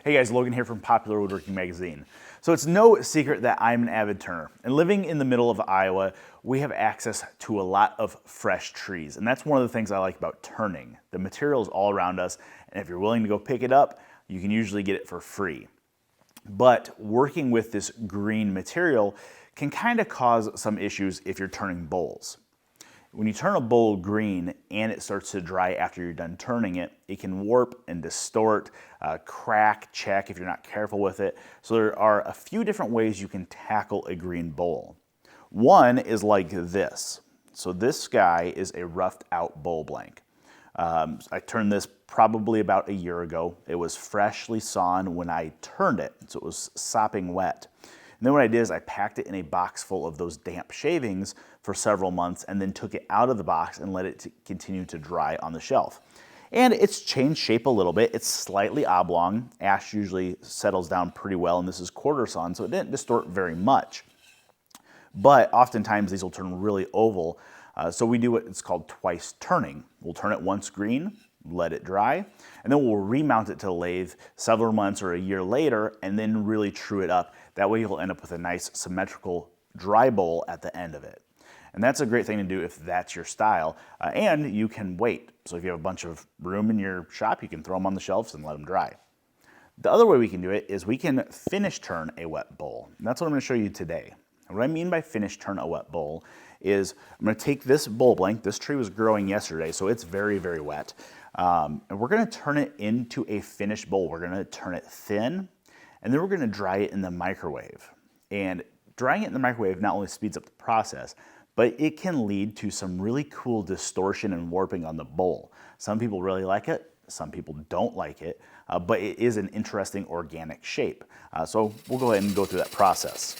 Hey guys, Logan here from Popular Woodworking Magazine. So it's no secret that I'm an avid turner, and living in the middle of Iowa, we have access to a lot of fresh trees, and that's one of the things I like about turning. The material is all around us, and if you're willing to go pick it up, you can usually get it for free. But working with this green material can kind of cause some issues if you're turning bowls. When you turn a bowl green and it starts to dry after you're done turning it, it can warp and distort, crack, check if you're not careful with it. So there are a few different ways you can tackle a green bowl. One is like this. So this guy is a roughed out bowl blank. I turned this probably about a year ago. It was freshly sawn when I turned it, so it was sopping wet. And then what I did is I packed it in a box full of those damp shavings for several months and then took it out of the box and let it continue to dry on the shelf. And it's changed shape a little bit. It's slightly oblong. Ash usually settles down pretty well, and this is quarter sawn, so it didn't distort very much. But oftentimes these will turn really oval, so we do what it's called twice turning. We'll turn it once green, let it dry, and then we'll remount it to the lathe several months or a year later and then really true it up. That way you'll end up with a nice symmetrical dry bowl at the end of it. And that's a great thing to do if that's your style, and you can wait. So if you have a bunch of room in your shop, you can throw them on the shelves and let them dry. The other way we can do it is we can finish turn a wet bowl. And that's what I'm going to show you today. And what I mean by finish turn a wet bowl is I'm going to take this bowl blank. This tree was growing yesterday, so it's very, very wet. And we're going to turn it into a finished bowl. We're going to turn it thin, and then we're going to dry it in the microwave. And drying it in the microwave not only speeds up the process, but it can lead to some really cool distortion and warping on the bowl. Some people really like it, some people don't like it, but it is an interesting organic shape. So we'll go ahead and go through that process.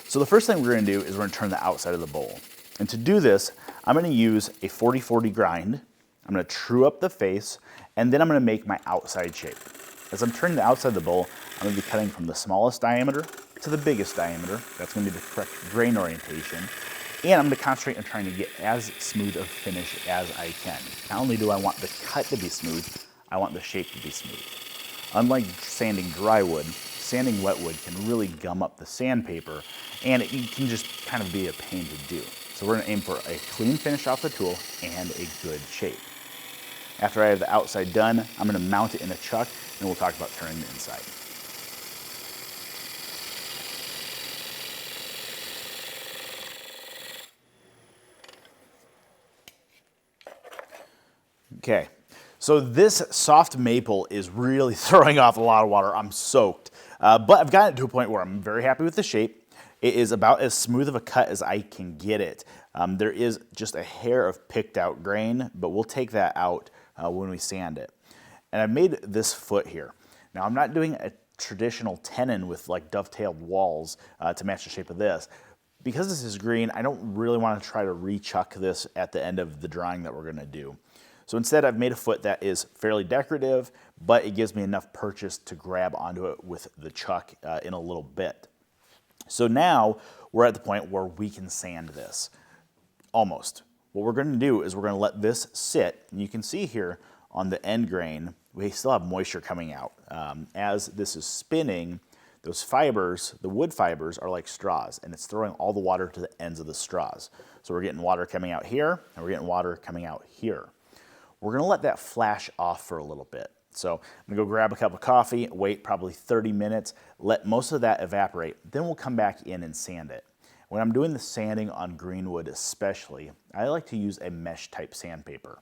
So the first thing we're going to do is we're going to turn the outside of the bowl. And to do this, I'm going to use a 40-40 grind. I'm going to true up the face, and then I'm going to make my outside shape. As I'm turning the outside of the bowl, I'm going to be cutting from the smallest diameter to the biggest diameter. That's going to be the correct grain orientation. And I'm going to concentrate on trying to get as smooth a finish as I can. Not only do I want the cut to be smooth, I want the shape to be smooth. Unlike sanding dry wood, sanding wet wood can really gum up the sandpaper, and it can just kind of be a pain to do. So we're going to aim for a clean finish off the tool and a good shape. After I have the outside done, I'm going to mount it in a chuck, and we'll talk about turning the inside. Okay, so this soft maple is really throwing off a lot of water. I'm soaked, but I've gotten it to a point where I'm very happy with the shape. It is about as smooth of a cut as I can get it. There is just a hair of picked out grain, but we'll take that out when we sand it. And I've made this foot here. Now I'm not doing a traditional tenon with like dovetailed walls to match the shape of this. Because this is green, I don't really want to try to re-chuck this at the end of the drawing that we're going to do. So instead I've made a foot that is fairly decorative, but it gives me enough purchase to grab onto it with the chuck in a little bit. So now we're at the point where we can sand this, almost. What we're going to do is we're going to let this sit, and you can see here on the end grain, we still have moisture coming out. As this is spinning, those fibers, the wood fibers, are like straws, and it's throwing all the water to the ends of the straws. So we're getting water coming out here, and we're getting water coming out here. We're going to let that flash off for a little bit. So I'm going to go grab a cup of coffee, wait probably 30 minutes, let most of that evaporate, then we'll come back in and sand it. When I'm doing the sanding on green wood especially, I like to use a mesh type sandpaper.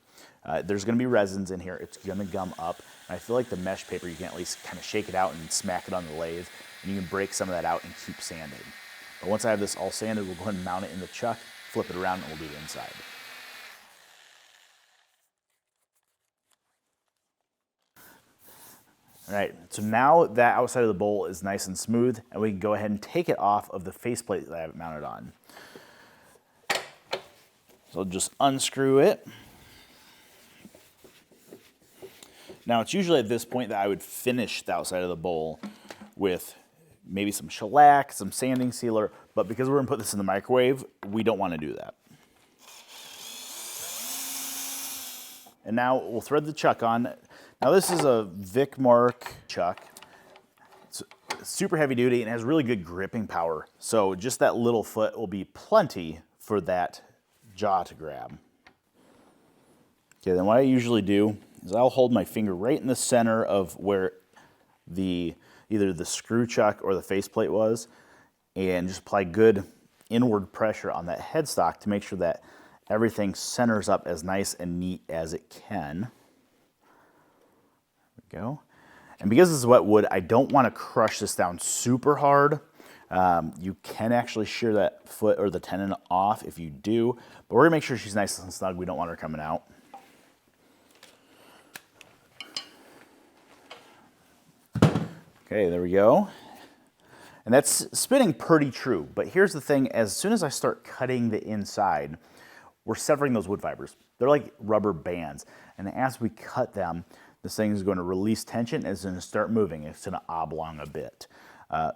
There's going to be resins in here, it's going to gum up, and I feel like the mesh paper, you can at least kind of shake it out and smack it on the lathe, and you can break some of that out and keep sanding. But once I have this all sanded, we'll go ahead and mount it in the chuck, flip it around, and we'll do the inside. All right, so now that outside of the bowl is nice and smooth, and we can go ahead and take it off of the faceplate that I have it mounted on. So I'll just unscrew it. Now it's usually at this point that I would finish the outside of the bowl with maybe some shellac, some sanding sealer, but because we're gonna put this in the microwave, we don't wanna do that. And now we'll thread the chuck on. Now this is a Vic Mark chuck. It's super heavy duty and has really good gripping power. So just that little foot will be plenty for that jaw to grab. Okay, then what I usually do is I'll hold my finger right in the center of where either the screw chuck or the faceplate was, and just apply good inward pressure on that headstock to make sure that everything centers up as nice and neat as it can. There we go. And because this is wet wood, I don't want to crush this down super hard. You can actually shear that foot or the tenon off if you do, but we're gonna make sure she's nice and snug. We don't want her coming out. Okay, there we go. And that's spinning pretty true, but here's the thing, as soon as I start cutting the inside, we're severing those wood fibers. They're like rubber bands, and as we cut them, this thing is going to release tension and it's going to start moving. It's going to oblong a bit.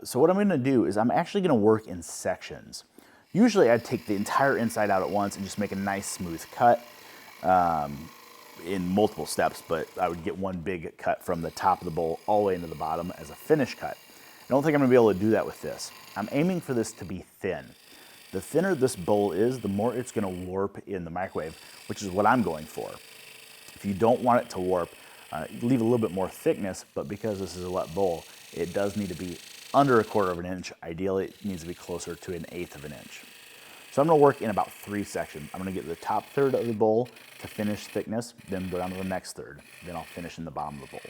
So what I'm going to do is I'm actually going to work in sections. Usually I'd take the entire inside out at once and just make a nice smooth cut in multiple steps, but I would get one big cut from the top of the bowl all the way into the bottom as a finish cut. I don't think I'm going to be able to do that with this. I'm aiming for this to be thin. The thinner this bowl is, the more it's going to warp in the microwave, which is what I'm going for. If you don't want it to warp, leave a little bit more thickness, but because this is a wet bowl, it does need to be under 1/4 of an inch. Ideally, it needs to be closer to 1/8 of an inch. So I'm going to work in about 3 sections. I'm going to get the top third of the bowl to finish thickness, then go down to the next third. Then I'll finish in the bottom of the bowl.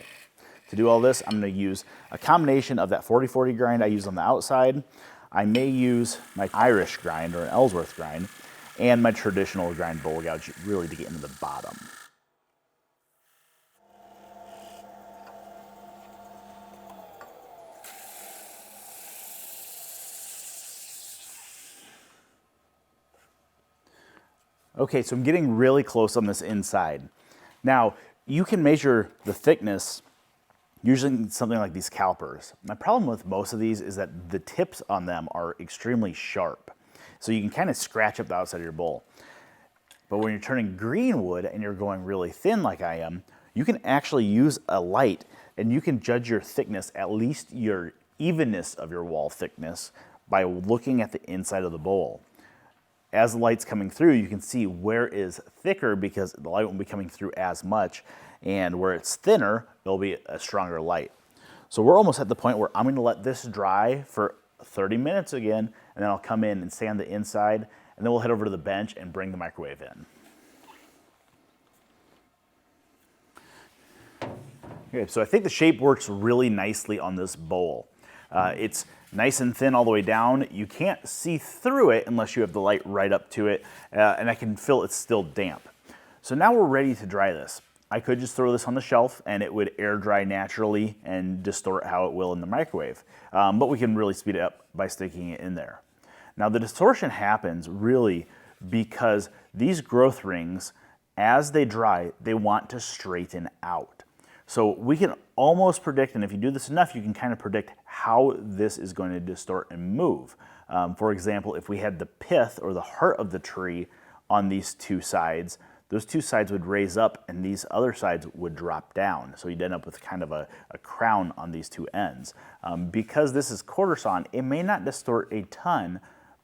To do all this, I'm going to use a combination of that 40/40 grind I use on the outside. I may use my Irish grind or an Ellsworth grind and my traditional grind bowl gouge really to get into the bottom. Okay, so I'm getting really close on this inside. Now, you can measure the thickness using something like these calipers. My problem with most of these is that the tips on them are extremely sharp. So you can kind of scratch up the outside of your bowl. But when you're turning green wood and you're going really thin like I am, you can actually use a light and you can judge your thickness, at least your evenness of your wall thickness, by looking at the inside of the bowl. As the light's coming through, you can see where is thicker because the light won't be coming through as much, and where it's thinner, it'll be a stronger light. So we're almost at the point where I'm going to let this dry for 30 minutes again, and then I'll come in and sand the inside, and then we'll head over to the bench and bring the microwave in. Okay, so I think the shape works really nicely on this bowl. It's nice and thin all the way down. You can't see through it unless you have the light right up to it, and I can feel it's still damp. So now we're ready to dry this. I could just throw this on the shelf and it would air dry naturally and distort how it will in the microwave. But we can really speed it up by sticking it in there. Now the distortion happens really because these growth rings, as they dry, they want to straighten out. So we can almost predict, and if you do this enough, you can kind of predict how this is going to distort and move. For example, if we had the pith or the heart of the tree on these two sides, those two sides would raise up and these other sides would drop down. So you'd end up with kind of a crown on these two ends. Because this is quarter sawn, it may not distort a ton,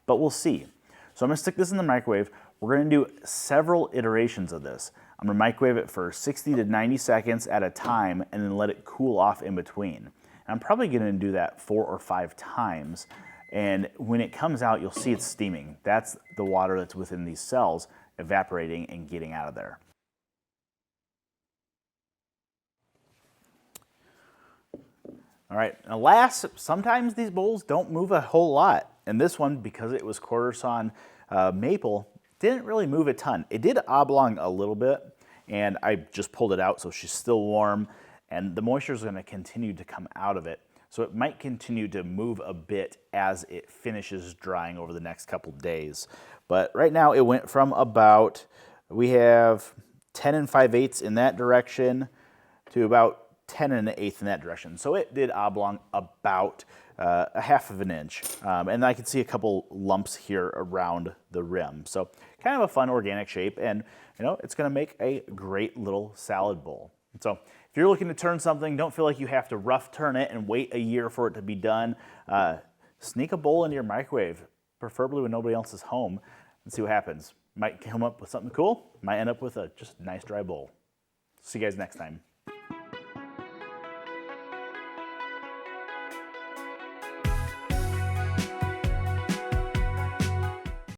but we'll see. So I'm gonna stick this in the microwave. We're gonna do several iterations of this. I'm gonna microwave it for 60 to 90 seconds at a time and then let it cool off in between. And I'm probably gonna do that 4 or 5 times. And when it comes out, you'll see it's steaming. That's the water that's within these cells evaporating and getting out of there. All right, alas, sometimes these bowls don't move a whole lot. And this one, because it was quarter sawn maple, didn't really move a ton. It did oblong a little bit, and I just pulled it out so she's still warm, and the moisture is gonna continue to come out of it. So it might continue to move a bit as it finishes drying over the next couple days. But right now it went from about, we have 10 5/8 in that direction to about 10 1/8 in that direction. So it did oblong about 1/2 of an inch. And I can see a couple lumps here around the rim. So kind of a fun organic shape, and you know, it's gonna make a great little salad bowl. So if you're looking to turn something, don't feel like you have to rough turn it and wait a year for it to be done. Sneak a bowl into your microwave, preferably when nobody else is home, and see what happens. Might come up with something cool, might end up with just a nice dry bowl. See you guys next time.